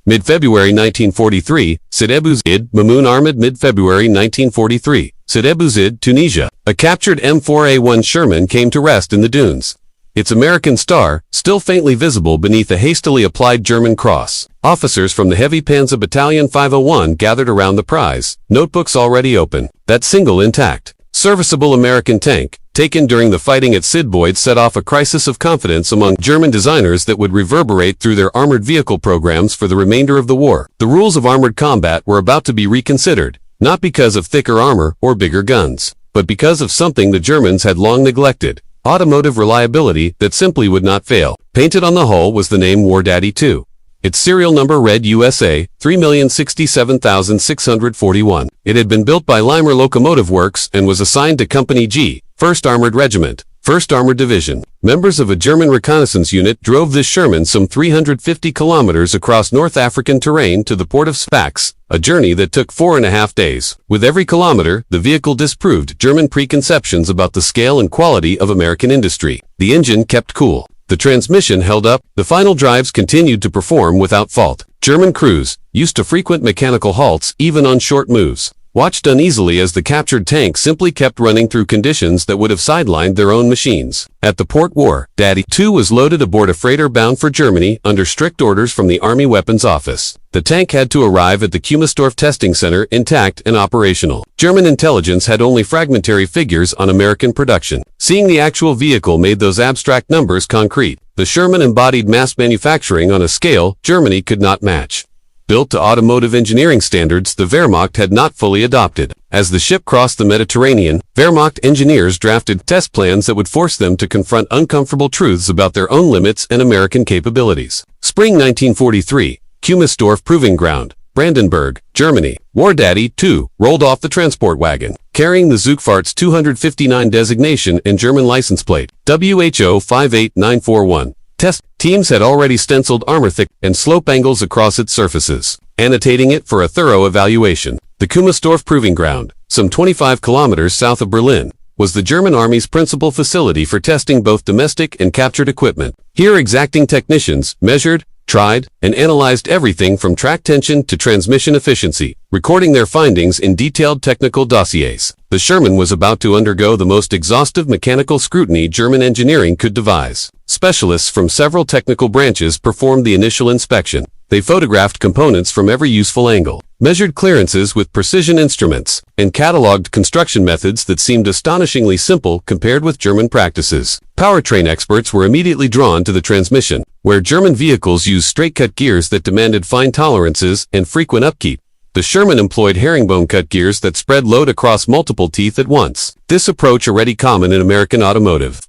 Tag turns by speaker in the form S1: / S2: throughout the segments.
S1: Mid-February 1943, Sedebuzid, Mamoun Ahmed. Mid-February 1943, Sedebuzid, Tunisia. A captured M4A1 Sherman came to rest in the dunes. Its American star, still faintly visible beneath a hastily applied German cross. Officers from the Heavy Panzer Battalion 501 gathered around the prize, notebooks already open, that single intact. Serviceable American tank, taken during the fighting at Sidboid, set off a crisis of confidence among German designers that would reverberate through their armored vehicle programs for the remainder of the war. The rules of armored combat were about to be reconsidered, not because of thicker armor or bigger guns, but because of something the Germans had long neglected: automotive reliability that simply would not fail. Painted on the hull was the name WW2. Its serial number read USA 3,067,641. It had been built by Limer Locomotive Works and was assigned to Company G, 1st Armored Regiment, 1st Armored Division. Members of a German reconnaissance unit drove this Sherman some 350 kilometers across North African terrain to the port of Sfax, a journey that took 4.5 days. With every kilometer, the vehicle disproved German preconceptions about the scale and quality of American industry. The engine kept cool. The transmission held up. The final drives continued to perform without fault. German crews, used to frequent mechanical halts even on short moves, watched uneasily as the captured tank simply kept running through conditions that would have sidelined their own machines. At the port, WW2 was loaded aboard a freighter bound for Germany under strict orders from the Army Weapons Office. The tank had to arrive at the Kummersdorf testing center intact and operational. German intelligence had only fragmentary figures on American production. Seeing the actual vehicle made those abstract numbers concrete. The Sherman embodied mass manufacturing on a scale Germany could not match. Built to automotive engineering standards the Wehrmacht had not fully adopted. As the ship crossed the Mediterranean, Wehrmacht engineers drafted test plans that would force them to confront uncomfortable truths about their own limits and American capabilities. Spring 1943, Kummersdorf Proving Ground, Brandenburg, Germany. WW2 rolled off the transport wagon, carrying the Zugfahrts 259 designation and German license plate, WHO 58941. Test teams had already stenciled armor thick and slope angles across its surfaces, annotating it for a thorough evaluation. The Kummersdorf Proving Ground, some 25 kilometers south of Berlin, was the German Army's principal facility for testing both domestic and captured equipment. Here exacting technicians measured, tried, and analyzed everything from track tension to transmission efficiency, recording their findings in detailed technical dossiers. The Sherman was about to undergo the most exhaustive mechanical scrutiny German engineering could devise. Specialists from several technical branches performed the initial inspection. They photographed components from every useful angle, measured clearances with precision instruments, and cataloged construction methods that seemed astonishingly simple compared with German practices. Powertrain experts were immediately drawn to the transmission, where German vehicles used straight-cut gears that demanded fine tolerances and frequent upkeep. The Sherman employed herringbone cut gears that spread load across multiple teeth at once. This approach already common in American automotive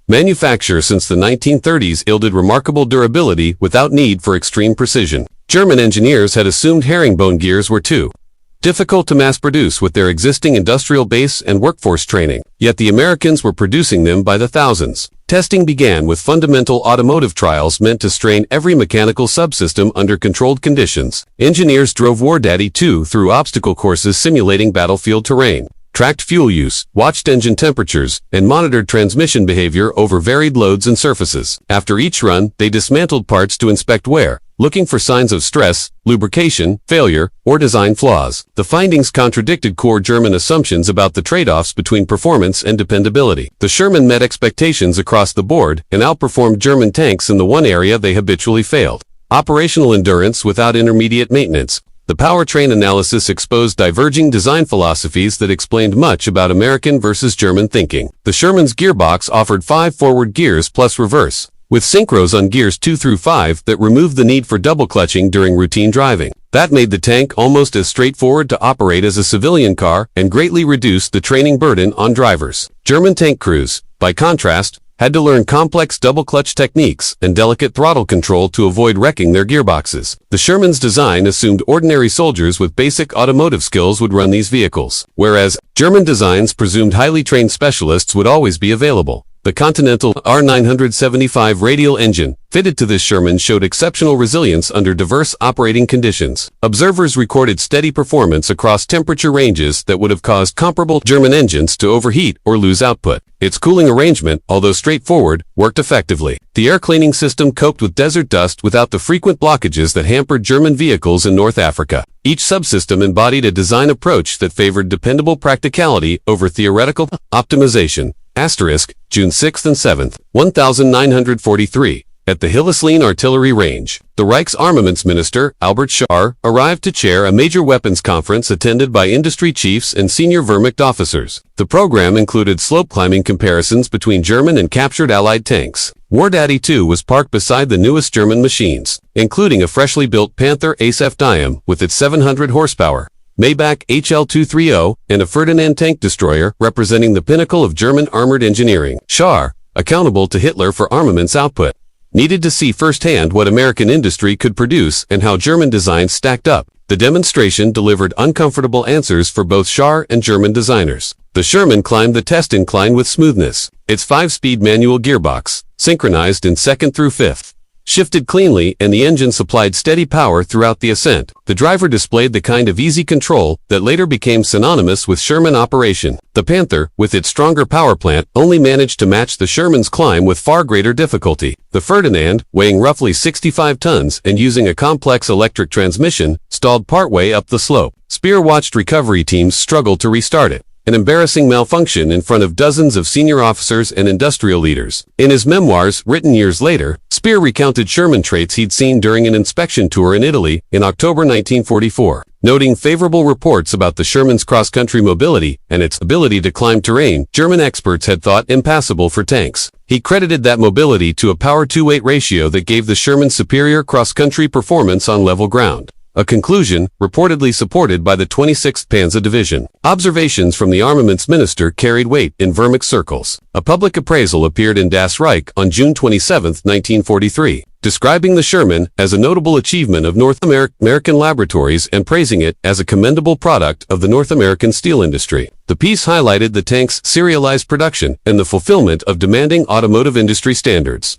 S1: manufacture since the 1930s yielded remarkable durability without need for extreme precision. German engineers had assumed herringbone gears were too difficult to mass-produce with their existing industrial base and workforce training, yet the Americans were producing them by the thousands. Testing began with fundamental automotive trials meant to strain every mechanical subsystem under controlled conditions. Engineers drove WW2 through obstacle courses simulating battlefield terrain, tracked fuel use, watched engine temperatures, and monitored transmission behavior over varied loads and surfaces. After each run, they dismantled parts to inspect wear, looking for signs of stress, lubrication, failure, or design flaws. The findings contradicted core German assumptions about the trade-offs between performance and dependability. The Sherman met expectations across the board and outperformed German tanks in the one area they habitually failed: operational endurance without intermediate maintenance. The powertrain analysis exposed diverging design philosophies that explained much about American versus German thinking. The Sherman's gearbox offered 5 forward gears plus reverse, with synchros on gears 2 through 5 that removed the need for double clutching during routine driving. That made the tank almost as straightforward to operate as a civilian car and greatly reduced the training burden on drivers. German tank crews, by contrast, had to learn complex double-clutch techniques and delicate throttle control to avoid wrecking their gearboxes. The Sherman's design assumed ordinary soldiers with basic automotive skills would run these vehicles, whereas German designs presumed highly trained specialists would always be available. The Continental R975 radial engine, fitted to this Sherman, showed exceptional resilience under diverse operating conditions. Observers recorded steady performance across temperature ranges that would have caused comparable German engines to overheat or lose output. Its cooling arrangement, although straightforward, worked effectively. The air cleaning system coped with desert dust without the frequent blockages that hampered German vehicles in North Africa. Each subsystem embodied a design approach that favored dependable practicality over theoretical optimization. Asterisk, June 6 and 7, 1943. At the Hillesleben artillery range, the Reich's armaments minister, Albert Schar, arrived to chair a major weapons conference attended by industry chiefs and senior Wehrmacht officers. The program included slope-climbing comparisons between German and captured Allied tanks. WW2 was parked beside the newest German machines, including a freshly built Panther ASF with its 700 horsepower. Maybach HL230, and a Ferdinand tank destroyer representing the pinnacle of German armored engineering. Schar, accountable to Hitler for armaments output, needed to see firsthand what American industry could produce and how German designs stacked up. The demonstration delivered uncomfortable answers for both Schar and German designers. The Sherman climbed the test incline with smoothness. Its 5-speed manual gearbox, synchronized in 2nd through 5th, shifted cleanly, and the engine supplied steady power throughout the ascent. The driver displayed the kind of easy control that later became synonymous with Sherman operation. The Panther, with its stronger power plant, only managed to match the Sherman's climb with far greater difficulty. The Ferdinand, weighing roughly 65 tons and using a complex electric transmission, stalled partway up the slope. Speer watched recovery teams struggle to restart it, an embarrassing malfunction in front of dozens of senior officers and industrial leaders. In his memoirs, written years later, Speer recounted Sherman traits he'd seen during an inspection tour in Italy in October 1944. Noting favorable reports about the Sherman's cross-country mobility and its ability to climb terrain German experts had thought impassable for tanks, he credited that mobility to a power-to-weight ratio that gave the Sherman superior cross-country performance on level ground. A conclusion reportedly supported by the 26th Panzer Division. Observations from the armaments minister carried weight in Wehrmacht circles. A public appraisal appeared in Das Reich on June 27, 1943, describing the Sherman as a notable achievement of North American laboratories and praising it as a commendable product of the North American steel industry. The piece highlighted the tank's serialized production and the fulfillment of demanding automotive industry standards,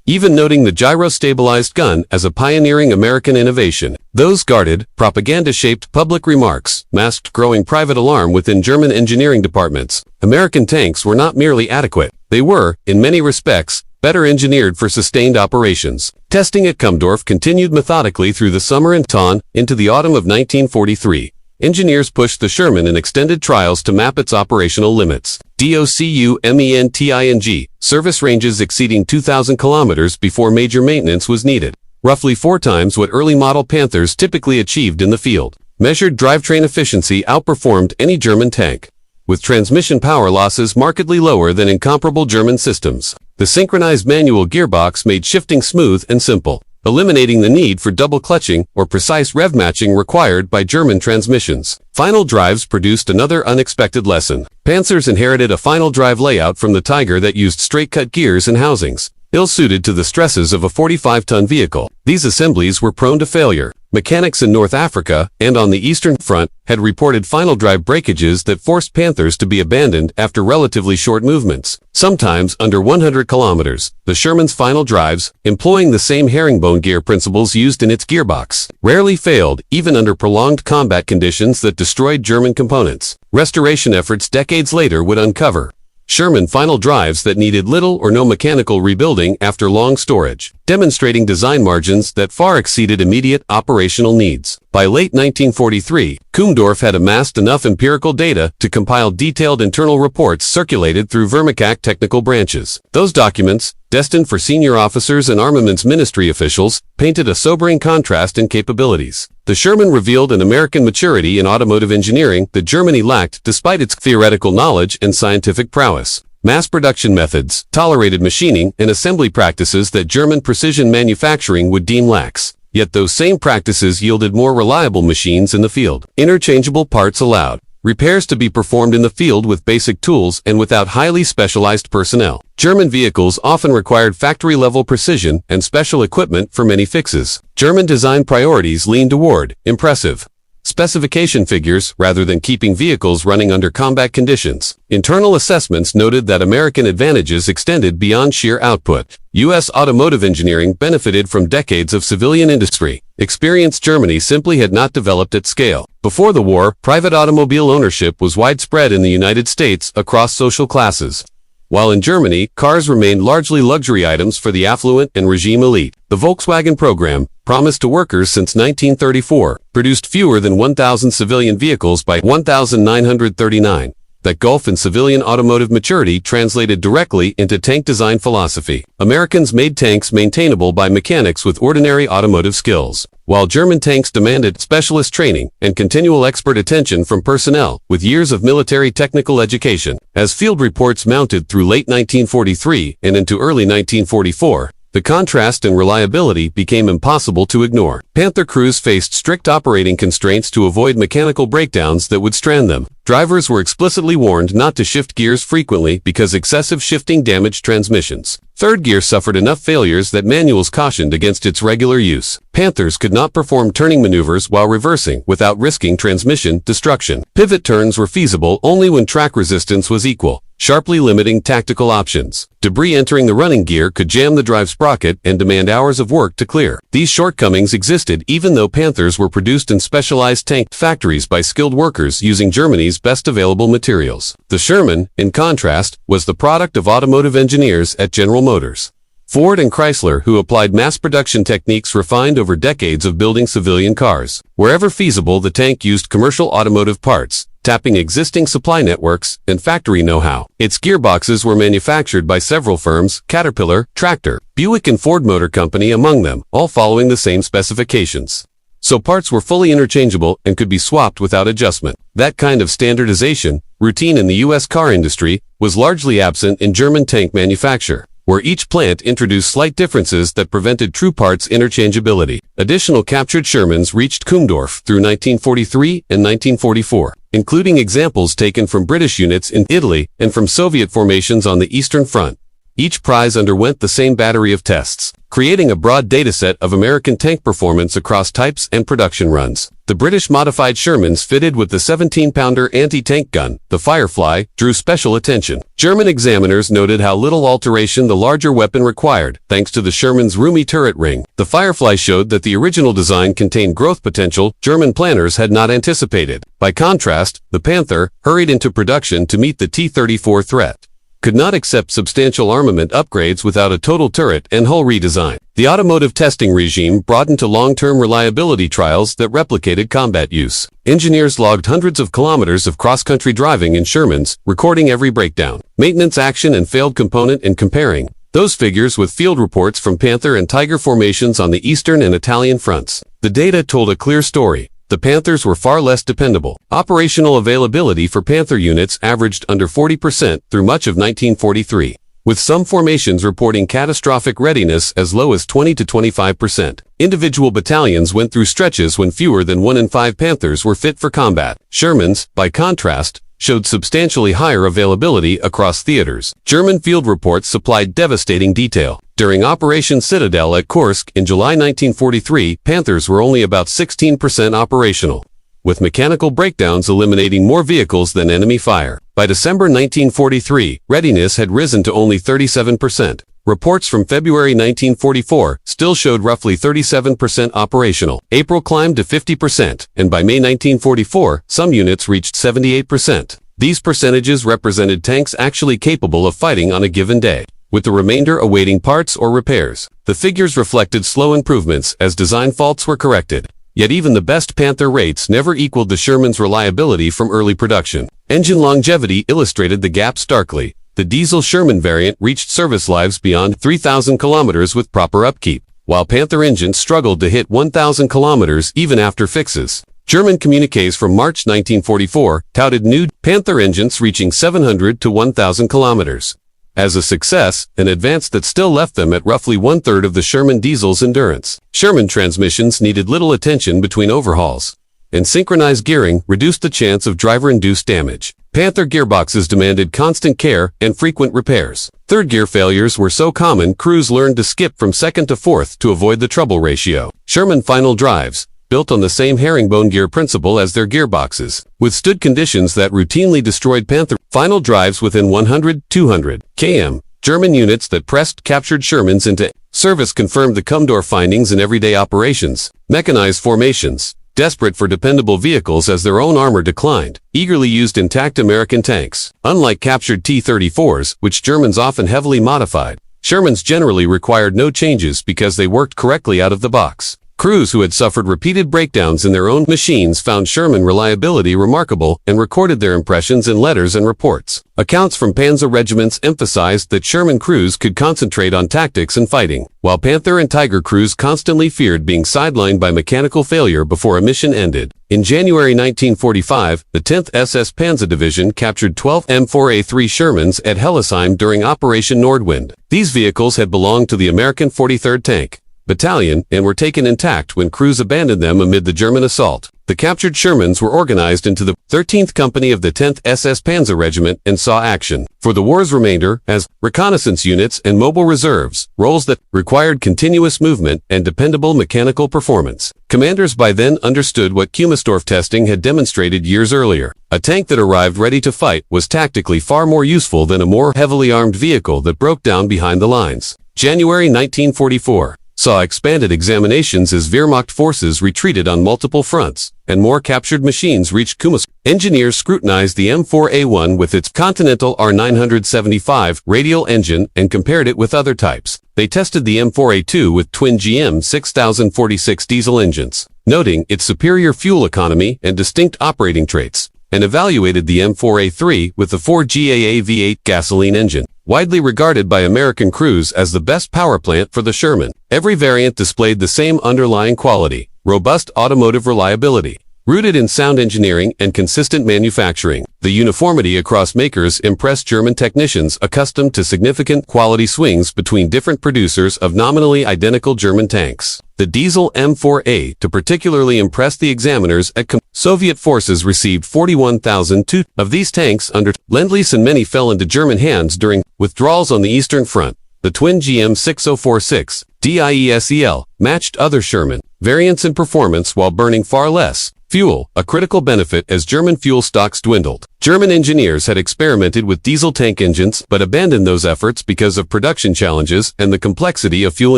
S1: even noting the gyro-stabilized gun as a pioneering American innovation. Those guarded, propaganda-shaped public remarks masked growing private alarm within German engineering departments. American tanks were not merely adequate, they were, in many respects, better engineered for sustained operations. Testing at Kumdorf continued methodically through the summer and into the autumn of 1943. Engineers pushed the Sherman in extended trials to map its operational limits. DOCUMENTING, service ranges exceeding 2,000 kilometers before major maintenance was needed, roughly 4 times what early model Panthers typically achieved in the field. Measured drivetrain efficiency outperformed any German tank, with transmission power losses markedly lower than in comparable German systems. The synchronized manual gearbox made shifting smooth and simple, eliminating the need for double clutching or precise rev matching required by German transmissions. Final drives produced another unexpected lesson. Panthers inherited a final drive layout from the Tiger that used straight-cut gears and housings, ill-suited to the stresses of a 45-ton vehicle. These assemblies were prone to failure. Mechanics in North Africa and on the Eastern Front had reported final drive breakages that forced Panthers to be abandoned after relatively short movements, sometimes under 100 kilometers. The Sherman's final drives, employing the same herringbone gear principles used in its gearbox, rarely failed even under prolonged combat conditions that destroyed German components. Restoration efforts decades later would uncover Sherman final drives that needed little or no mechanical rebuilding after long storage, demonstrating design margins that far exceeded immediate operational needs. By late 1943, Kumdorf had amassed enough empirical data to compile detailed internal reports circulated through Wehrmacht technical branches. Those documents, destined for senior officers and armaments ministry officials, painted a sobering contrast in capabilities. The Sherman revealed an American maturity in automotive engineering that Germany lacked despite its theoretical knowledge and scientific prowess. Mass production methods, tolerated machining, and assembly practices that German precision manufacturing would deem lax. Yet those same practices yielded more reliable machines in the field. Interchangeable parts allowed repairs to be performed in the field with basic tools and without highly specialized personnel. German vehicles often required factory-level precision and special equipment for many fixes. German design priorities leaned toward impressive specification figures rather than keeping vehicles running under combat conditions. Internal assessments noted that American advantages extended beyond sheer output. U.S. automotive engineering benefited from decades of civilian industry. Experience Germany simply had not developed at scale. Before the war, private automobile ownership was widespread in the United States across social classes. While in Germany, cars remained largely luxury items for the affluent and regime elite. The Volkswagen program, promised to workers since 1934, produced fewer than 1,000 civilian vehicles by 1939. That gulf in civilian automotive maturity translated directly into tank design philosophy. Americans made tanks maintainable by mechanics with ordinary automotive skills, while German tanks demanded specialist training and continual expert attention from personnel with years of military technical education. As field reports mounted through late 1943 and into early 1944, the contrast in reliability became impossible to ignore. Panther crews faced strict operating constraints to avoid mechanical breakdowns that would strand them. Drivers were explicitly warned not to shift gears frequently because excessive shifting damaged transmissions. Third gear suffered enough failures that manuals cautioned against its regular use. Panthers could not perform turning maneuvers while reversing without risking transmission destruction. Pivot turns were feasible only when track resistance was equal, sharply limiting tactical options. Debris entering the running gear could jam the drive sprocket and demand hours of work to clear. These shortcomings existed even though Panthers were produced in specialized tank factories by skilled workers using Germany's best available materials. The Sherman, in contrast, was the product of automotive engineers at General Motors, Ford and Chrysler, who applied mass production techniques refined over decades of building civilian cars. Wherever feasible, the tank used commercial automotive parts, tapping existing supply networks and factory know-how. Its gearboxes were manufactured by several firms, Caterpillar, Tractor, Buick and Ford Motor Company among them, all following the same specifications. So parts were fully interchangeable and could be swapped without adjustment. That kind of standardization, routine in the U.S. car industry, was largely absent in German tank manufacture, where each plant introduced slight differences that prevented true parts interchangeability. Additional captured Shermans reached Kumdorf through 1943 and 1944, including examples taken from British units in Italy and from Soviet formations on the Eastern Front. Each prize underwent the same battery of tests, creating a broad dataset of American tank performance across types and production runs. The British modified Shermans fitted with the 17-pounder anti-tank gun, the Firefly, drew special attention. German examiners noted how little alteration the larger weapon required, thanks to the Sherman's roomy turret ring. The Firefly showed that the original design contained growth potential German planners had not anticipated. By contrast, the Panther, hurried into production to meet the T-34 threat, could not accept substantial armament upgrades without a total turret and hull redesign. The automotive testing regime broadened to long-term reliability trials that replicated combat use. Engineers logged hundreds of kilometers of cross-country driving in Shermans, recording every breakdown, maintenance action and failed component and comparing those figures with field reports from Panther and Tiger formations on the Eastern and Italian fronts. The data told a clear story. The Panthers were far less dependable. Operational availability for Panther units averaged under 40% through much of 1943, with some formations reporting catastrophic readiness as low as 20 to 25%. Individual battalions went through stretches when fewer than 1 in 5 Panthers were fit for combat. Shermans, by contrast, showed substantially higher availability across theaters. German field reports supplied devastating detail. During Operation Citadel at Kursk in July 1943, Panthers were only about 16% operational, with mechanical breakdowns eliminating more vehicles than enemy fire. By December 1943, readiness had risen to only 37%. Reports from February 1944 still showed roughly 37% operational. April climbed to 50%, and by May 1944, some units reached 78%. These percentages represented tanks actually capable of fighting on a given day, with the remainder awaiting parts or repairs. The figures reflected slow improvements as design faults were corrected. Yet even the best Panther rates never equaled the Sherman's reliability from early production. Engine longevity illustrated the gap starkly. The diesel Sherman variant reached service lives beyond 3,000 kilometers with proper upkeep, while Panther engines struggled to hit 1,000 kilometers even after fixes. German communiques from March 1944 touted new Panther engines reaching 700 to 1,000 kilometers as a success, an advance that still left them at roughly one-third of the Sherman diesel's endurance. Sherman transmissions needed little attention between overhauls, and synchronized gearing reduced the chance of driver-induced damage. Panther gearboxes demanded constant care and frequent repairs. Third gear failures were so common crews learned to skip from second to fourth to avoid the trouble ratio. Sherman final drives, built on the same herringbone gear principle as their gearboxes, withstood conditions that routinely destroyed Panther final drives within 100-200 km. German units that pressed captured Shermans into service confirmed the Commodore findings in everyday operations. Mechanized formations, desperate for dependable vehicles as their own armor declined, eagerly used intact American tanks. Unlike captured T-34s, which Germans often heavily modified, Shermans generally required no changes because they worked correctly out of the box. Crews who had suffered repeated breakdowns in their own machines found Sherman reliability remarkable and recorded their impressions in letters and reports. Accounts from Panzer regiments emphasized that Sherman crews could concentrate on tactics and fighting, while Panther and Tiger crews constantly feared being sidelined by mechanical failure before a mission ended. In January 1945, the 10th SS Panzer Division captured 12 M4A3 Shermans at Hellesheim during Operation Nordwind. These vehicles had belonged to the American 43rd Tank Battalion and were taken intact when crews abandoned them amid the German assault. The captured Shermans were organized into the 13th Company of the 10th SS Panzer Regiment and saw action for the war's remainder as reconnaissance units and mobile reserves, roles that required continuous movement and dependable mechanical performance. Commanders by then understood what Kummersdorf testing had demonstrated years earlier. A tank that arrived ready to fight was tactically far more useful than a more heavily armed vehicle that broke down behind the lines. January 1944 saw expanded examinations as Wehrmacht forces retreated on multiple fronts, and more captured machines reached Kummersdorf. Engineers scrutinized the M4A1 with its Continental R975 radial engine and compared it with other types. They tested the M4A2 with twin GM 6046 diesel engines, noting its superior fuel economy and distinct operating traits, and evaluated the M4A3 with the 4GAA V8 gasoline engine, widely regarded by American crews as the best power plant for the Sherman. Every variant displayed the same underlying quality, robust automotive reliability, rooted in sound engineering and consistent manufacturing. The uniformity across makers impressed German technicians accustomed to significant quality swings between different producers of nominally identical German tanks. The diesel M4A to particularly impress the examiners at Soviet forces received 41,002 of these tanks under Lend-Lease, and many fell into German hands during withdrawals on the Eastern Front. The twin GM 6046 DIESEL matched other Sherman variants in performance while burning far less fuel, a critical benefit as German fuel stocks dwindled. German engineers had experimented with diesel tank engines but abandoned those efforts because of production challenges and the complexity of fuel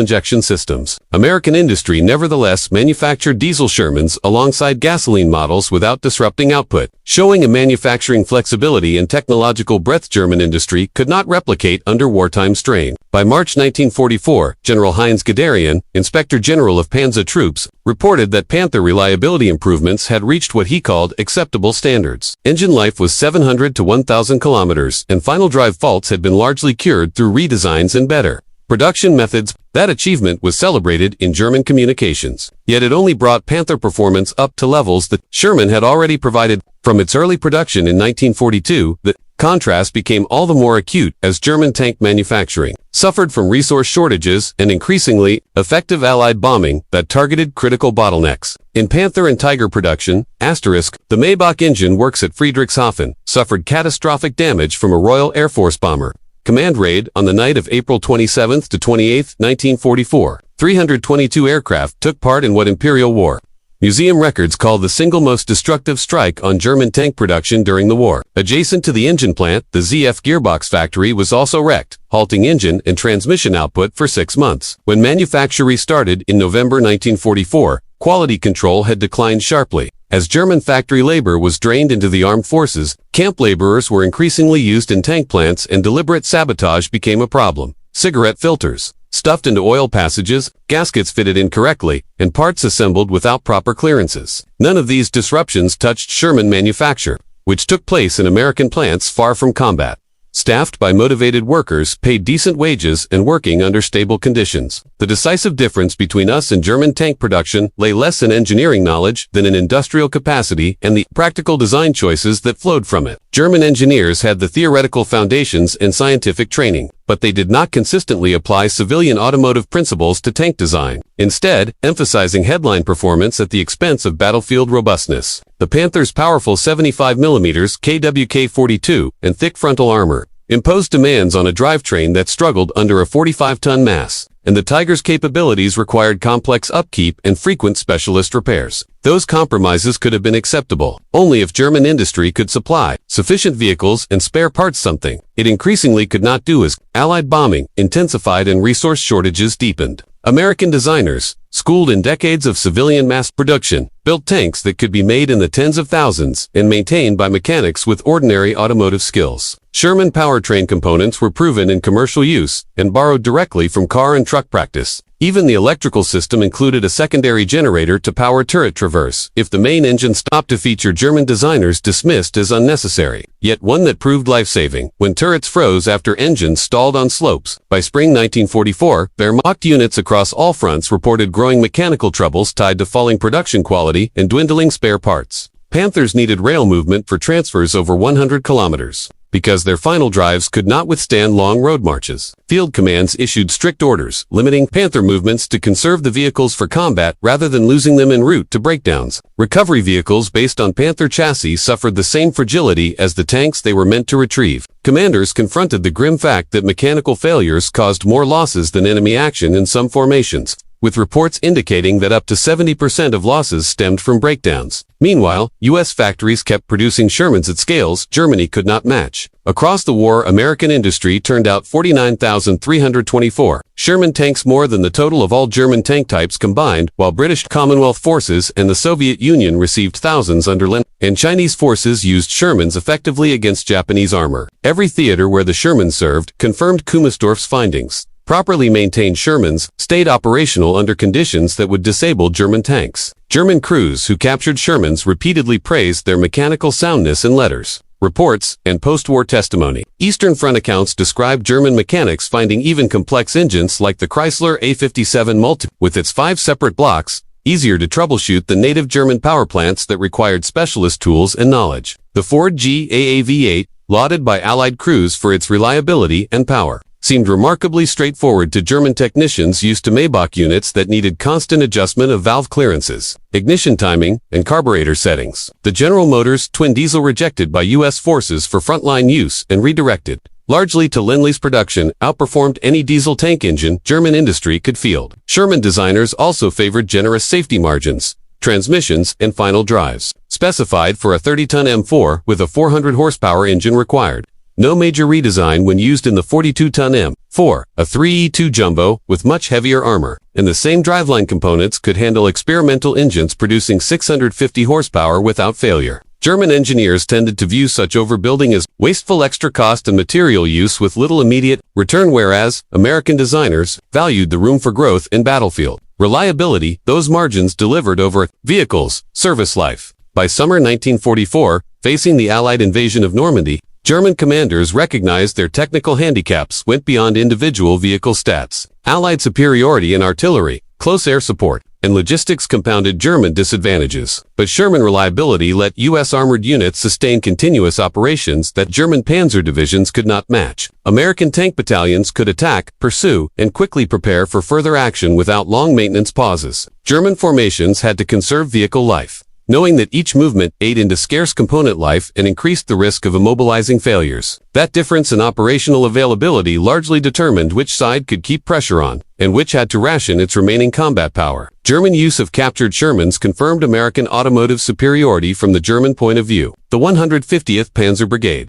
S1: injection systems. American industry nevertheless manufactured diesel Shermans alongside gasoline models without disrupting output, showing a manufacturing flexibility and technological breadth German industry could not replicate under wartime strain. By March 1944, General Heinz Guderian, Inspector General of Panzer Troops, reported that Panther reliability improvements had reached what he called acceptable standards. Engine life was 700 to 1,000 kilometers, and final drive faults had been largely cured through redesigns and better production methods. That achievement was celebrated in German communications. Yet it only brought Panther performance up to levels that Sherman had already provided. From its early production in 1942, the contrast became all the more acute as German tank manufacturing suffered from resource shortages and increasingly effective Allied bombing that targeted critical bottlenecks. In Panther and Tiger production, the Maybach engine works at Friedrichshafen, suffered catastrophic damage from a Royal Air Force bomber command raid on the night of April 27 to 28, 1944. 322 aircraft took part in what Imperial War Museum records call the single most destructive strike on German tank production during the war. Adjacent to the engine plant, the ZF gearbox factory was also wrecked, halting engine and transmission output for 6 months. When manufacture restarted in November 1944, quality control had declined sharply. As German factory labor was drained into the armed forces, camp laborers were increasingly used in tank plants and deliberate sabotage became a problem. Cigarette filters stuffed into oil passages, gaskets fitted incorrectly, and parts assembled without proper clearances. None of these disruptions touched Sherman manufacture, which took place in American plants far from combat, staffed by motivated workers, paid decent wages, and working under stable conditions. The decisive difference between us and German tank production lay less in engineering knowledge than in industrial capacity and the practical design choices that flowed from it. German engineers had the theoretical foundations and scientific training, but they did not consistently apply civilian automotive principles to tank design, instead emphasizing headline performance at the expense of battlefield robustness. The Panther's powerful 75mm KWK-42 and thick frontal armor imposed demands on a drivetrain that struggled under a 45-ton mass. and the Tiger's capabilities required complex upkeep and frequent specialist repairs. Those compromises could have been acceptable only if German industry could supply sufficient vehicles and spare parts, something it increasingly could not do as Allied bombing intensified and resource shortages deepened. American designers, schooled in decades of civilian mass production, built tanks that could be made in the tens of thousands and maintained by mechanics with ordinary automotive skills. Sherman powertrain components were proven in commercial use and borrowed directly from car and truck practice. Even the electrical system included a secondary generator to power turret traverse if the main engine stopped, to feature German designers dismissed as unnecessary, yet one that proved life-saving when turrets froze after engines stalled on slopes. By spring 1944, Wehrmacht units across all fronts reported growing mechanical troubles tied to falling production quality and dwindling spare parts. Panthers needed rail movement for transfers over 100 kilometers. Because their final drives could not withstand long road marches. Field commands issued strict orders, limiting Panther movements to conserve the vehicles for combat rather than losing them en route to breakdowns. Recovery vehicles based on Panther chassis suffered the same fragility as the tanks they were meant to retrieve. Commanders confronted the grim fact that mechanical failures caused more losses than enemy action in some formations, with reports indicating that up to 70% of losses stemmed from breakdowns. Meanwhile, U.S. factories kept producing Shermans at scales Germany could not match. Across the war, American industry turned out 49,324 Sherman tanks, more than the total of all German tank types combined, while British Commonwealth forces and the Soviet Union received thousands under Lenin, and Chinese forces used Shermans effectively against Japanese armor. Every theater where the Shermans served confirmed Kummersdorf's findings. Properly maintained Shermans stayed operational under conditions that would disable German tanks. German crews who captured Shermans repeatedly praised their mechanical soundness in letters, reports, and post-war testimony. Eastern Front accounts describe German mechanics finding even complex engines like the Chrysler A57 Multi, with its 5 separate blocks, easier to troubleshoot than native German power plants that required specialist tools and knowledge. The Ford GAAV8, lauded by Allied crews for its reliability and power, seemed remarkably straightforward to German technicians used to Maybach units that needed constant adjustment of valve clearances, ignition timing, and carburetor settings. The General Motors twin diesel, rejected by U.S. forces for frontline use and redirected largely to Lend-Lease production, outperformed any diesel tank engine German industry could field. Sherman designers also favored generous safety margins, transmissions, and final drives, specified for a 30-ton M4 with a 400 horsepower engine required. No major redesign when used in the 42-ton M4, a 3E2 jumbo with much heavier armor, and the same driveline components could handle experimental engines producing 650 horsepower without failure. German engineers tended to view such overbuilding as wasteful extra cost and material use with little immediate return, whereas American designers valued the room for growth in battlefield reliability. Those margins delivered over vehicles' service life. By summer 1944, facing the Allied invasion of Normandy, German commanders recognized their technical handicaps went beyond individual vehicle stats. Allied superiority in artillery, close air support, and logistics compounded German disadvantages. But Sherman reliability let U.S. armored units sustain continuous operations that German panzer divisions could not match. American tank battalions could attack, pursue, and quickly prepare for further action without long maintenance pauses. German formations had to conserve vehicle life, knowing that each movement ate into scarce component life and increased the risk of immobilizing failures. That difference in operational availability largely determined which side could keep pressure on, and which had to ration its remaining combat power. German use of captured Shermans confirmed American automotive superiority from the German point of view. The 150th Panzer Brigade,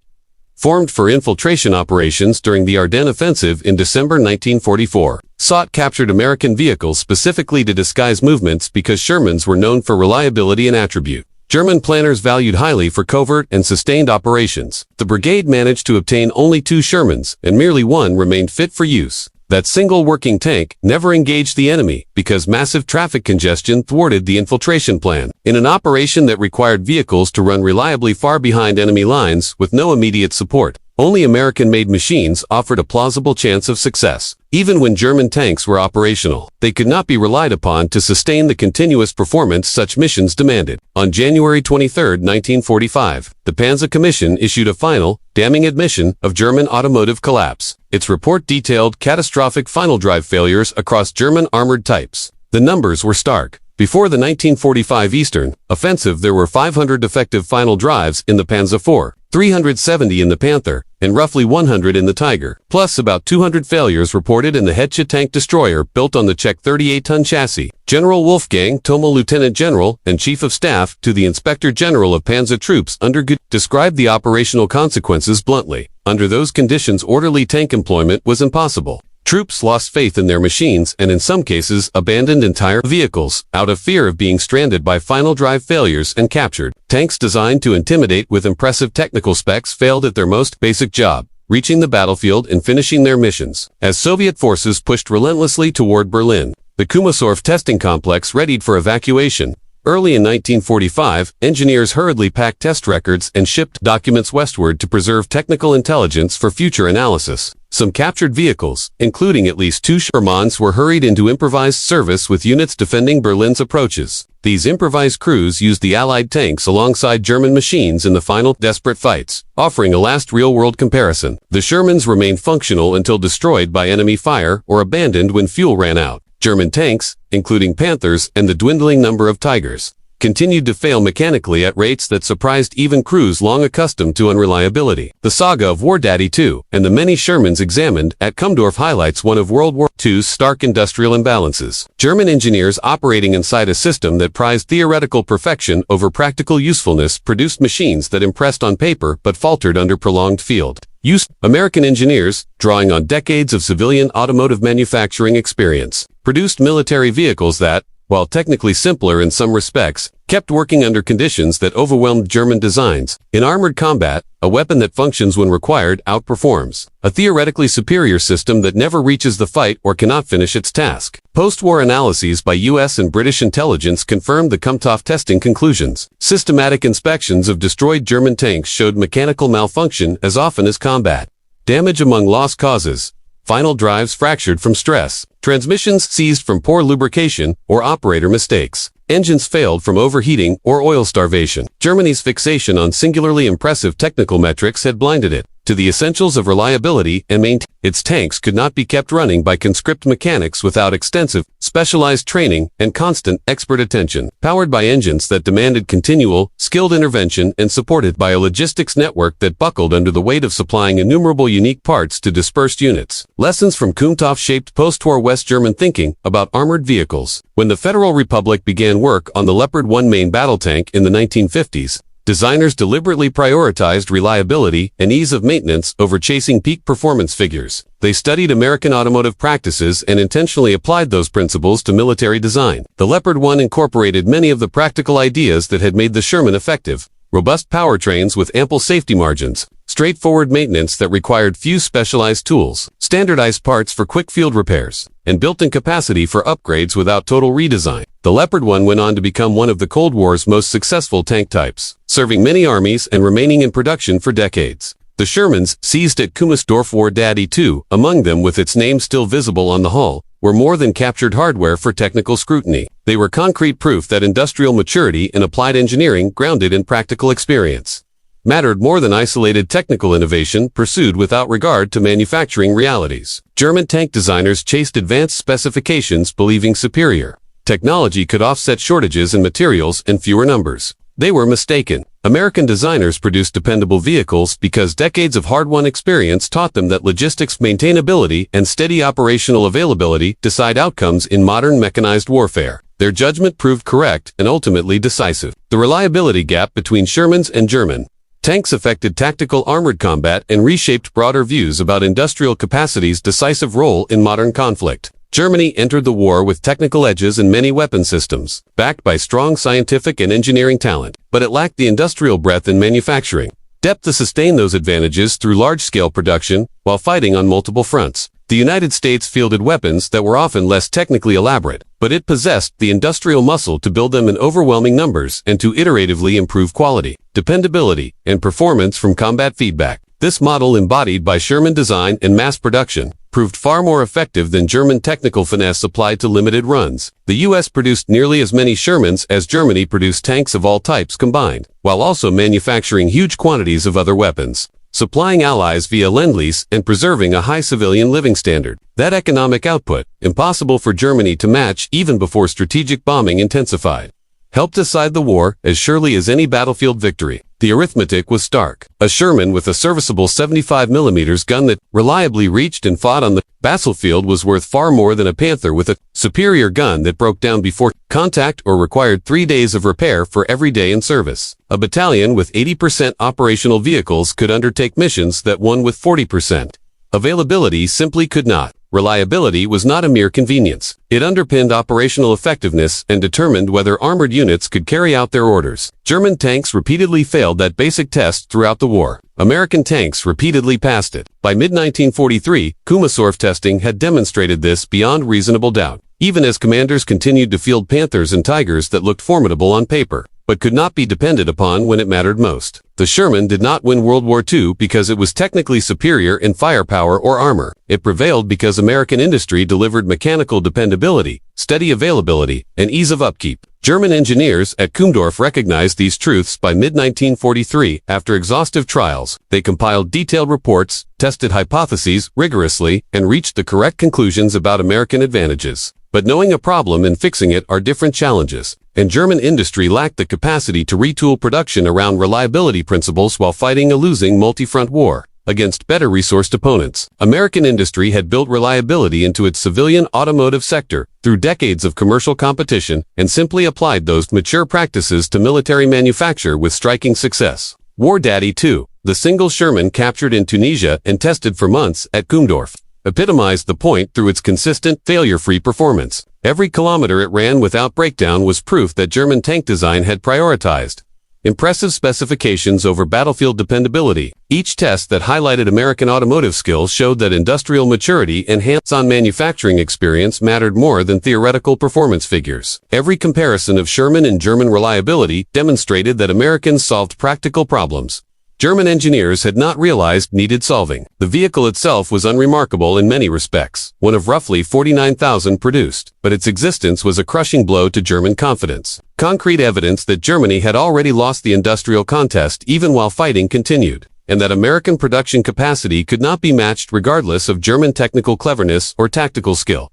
S1: formed for infiltration operations during the Ardennes Offensive in December 1944, sought captured American vehicles specifically to disguise movements because Shermans were known for reliability and attribute. German planners valued highly for covert and sustained operations. The brigade managed to obtain only 2 Shermans, and merely one remained fit for use. That single working tank never engaged the enemy because massive traffic congestion thwarted the infiltration plan. In an operation that required vehicles to run reliably far behind enemy lines with no immediate support, only American-made machines offered a plausible chance of success. Even when German tanks were operational, they could not be relied upon to sustain the continuous performance such missions demanded. On January 23, 1945, the Panzer Commission issued a final, damning admission of German automotive collapse. Its report detailed catastrophic final drive failures across German armored types. The numbers were stark. Before the 1945 Eastern Offensive, there were 500 defective final drives in the Panzer IV, 370 in the Panther, and roughly 100 in the Tiger, plus about 200 failures reported in the Hetcha tank destroyer built on the Czech 38-ton chassis. General Wolfgang Thoma, Lieutenant General and Chief of Staff to the Inspector General of Panzer Troops under Good, described the operational consequences bluntly. Under those conditions, orderly tank employment was impossible. Troops lost faith in their machines and in some cases abandoned entire vehicles out of fear of being stranded by final drive failures and captured. Tanks designed to intimidate with impressive technical specs failed at their most basic job, reaching the battlefield and finishing their missions. As Soviet forces pushed relentlessly toward Berlin, the Kumysov testing complex readied for evacuation. Early in 1945, engineers hurriedly packed test records and shipped documents westward to preserve technical intelligence for future analysis. Some captured vehicles, including at least 2 Shermans, were hurried into improvised service with units defending Berlin's approaches. These improvised crews used the Allied tanks alongside German machines in the final desperate fights, offering a last real-world comparison. The Shermans remained functional until destroyed by enemy fire or abandoned when fuel ran out. German tanks, including Panthers and the dwindling number of Tigers, continued to fail mechanically at rates that surprised even crews long accustomed to unreliability. The saga of WW2 and the many Shermans examined at Kumdorf highlights one of World War II's stark industrial imbalances. German engineers operating inside a system that prized theoretical perfection over practical usefulness produced machines that impressed on paper but faltered under prolonged field use. American engineers, drawing on decades of civilian automotive manufacturing experience, produced military vehicles that, while technically simpler in some respects, kept working under conditions that overwhelmed German designs. In armored combat, a weapon that functions when required outperforms a theoretically superior system that never reaches the fight or cannot finish its task. Post-war analyses by U.S. and British intelligence confirmed the Kumtov testing conclusions. Systematic inspections of destroyed German tanks showed mechanical malfunction as often as combat damage. Among lost causes: final drives fractured from stress, transmissions seized from poor lubrication or operator mistakes, engines failed from overheating or oil starvation. Germany's fixation on singularly impressive technical metrics had blinded it to the essentials of reliability and maintain. Its tanks could not be kept running by conscript mechanics without extensive, specialized training and constant, expert attention. Powered by engines that demanded continual, skilled intervention and supported by a logistics network that buckled under the weight of supplying innumerable unique parts to dispersed units. Lessons from Kumtov shaped post-war West German thinking about armored vehicles. When the Federal Republic began work on the Leopard 1 main battle tank in the 1950s, designers deliberately prioritized reliability and ease of maintenance over chasing peak performance figures. They studied American automotive practices and intentionally applied those principles to military design. The Leopard 1 incorporated many of the practical ideas that had made the Sherman effective: robust powertrains with ample safety margins, straightforward maintenance that required few specialized tools, standardized parts for quick field repairs, and built-in capacity for upgrades without total redesign. The Leopard 1 went on to become one of the Cold War's most successful tank types, serving many armies and remaining in production for decades. The Shermans, seized at Kumysdorf WW2, among them with its name still visible on the hull, were more than captured hardware for technical scrutiny. They were concrete proof that industrial maturity and applied engineering, grounded in practical experience, mattered more than isolated technical innovation pursued without regard to manufacturing realities. German tank designers chased advanced specifications, believing superior technology could offset shortages in materials and fewer numbers. They were mistaken. American designers produced dependable vehicles because decades of hard-won experience taught them that logistics, maintainability, and steady operational availability decide outcomes in modern mechanized warfare. Their judgment proved correct and ultimately decisive. The reliability gap between Shermans and German tanks affected tactical armored combat and reshaped broader views about industrial capacity's decisive role in modern conflict. Germany entered the war with technical edges in many weapon systems, backed by strong scientific and engineering talent, but it lacked the industrial breadth in manufacturing depth to sustain those advantages through large-scale production while fighting on multiple fronts. The United States fielded weapons that were often less technically elaborate, but it possessed the industrial muscle to build them in overwhelming numbers and to iteratively improve quality, dependability, and performance from combat feedback. This model, embodied by Sherman design and mass production, proved far more effective than German technical finesse applied to limited runs. The U.S. produced nearly as many Shermans as Germany produced tanks of all types combined, while also manufacturing huge quantities of other weapons. supplying allies via Lend-Lease and preserving a high civilian living standard. That economic output, impossible for Germany to match even before strategic bombing intensified, helped decide the war as surely as any battlefield victory. The arithmetic was stark. A Sherman with a serviceable 75mm gun that reliably reached and fought on the battlefield was worth far more than a Panther with a superior gun that broke down before contact or required 3 days of repair for every day in service. A battalion with 80% operational vehicles could undertake missions that one with 40% availability simply could not. Reliability was not a mere convenience. It underpinned operational effectiveness and determined whether armored units could carry out their orders. German tanks repeatedly failed that basic test throughout the war. American tanks repeatedly passed it. By mid-1943, Kummersdorf testing had demonstrated this beyond reasonable doubt, even as commanders continued to field Panthers and Tigers that looked formidable on paper, but could not be depended upon when it mattered most. The Sherman did not win World War II because it was technically superior in firepower or armor. It prevailed because American industry delivered mechanical dependability, steady availability, and ease of upkeep. German engineers at Kummersdorf recognized these truths by mid-1943. After exhaustive trials, they compiled detailed reports, tested hypotheses rigorously, and reached the correct conclusions about American advantages. But knowing a problem and fixing it are different challenges, and German industry lacked the capacity to retool production around reliability principles while fighting a losing multi-front war against better resourced opponents. American industry had built reliability into its civilian automotive sector through decades of commercial competition and simply applied those mature practices to military manufacture with striking success. War Daddy 2, the single Sherman captured in Tunisia and tested for months at Kummersdorf, epitomized the point through its consistent, failure-free performance. Every kilometer it ran without breakdown was proof that German tank design had prioritized impressive specifications over battlefield dependability. Each test that highlighted American automotive skills showed that industrial maturity and hands-on manufacturing experience mattered more than theoretical performance figures. Every comparison of Sherman and German reliability demonstrated that Americans solved practical problems German engineers had not realized needed solving. The vehicle itself was unremarkable in many respects, one of roughly 49,000 produced, but its existence was a crushing blow to German confidence. Concrete evidence that Germany had already lost the industrial contest even while fighting continued, and that American production capacity could not be matched regardless of German technical cleverness or tactical skill.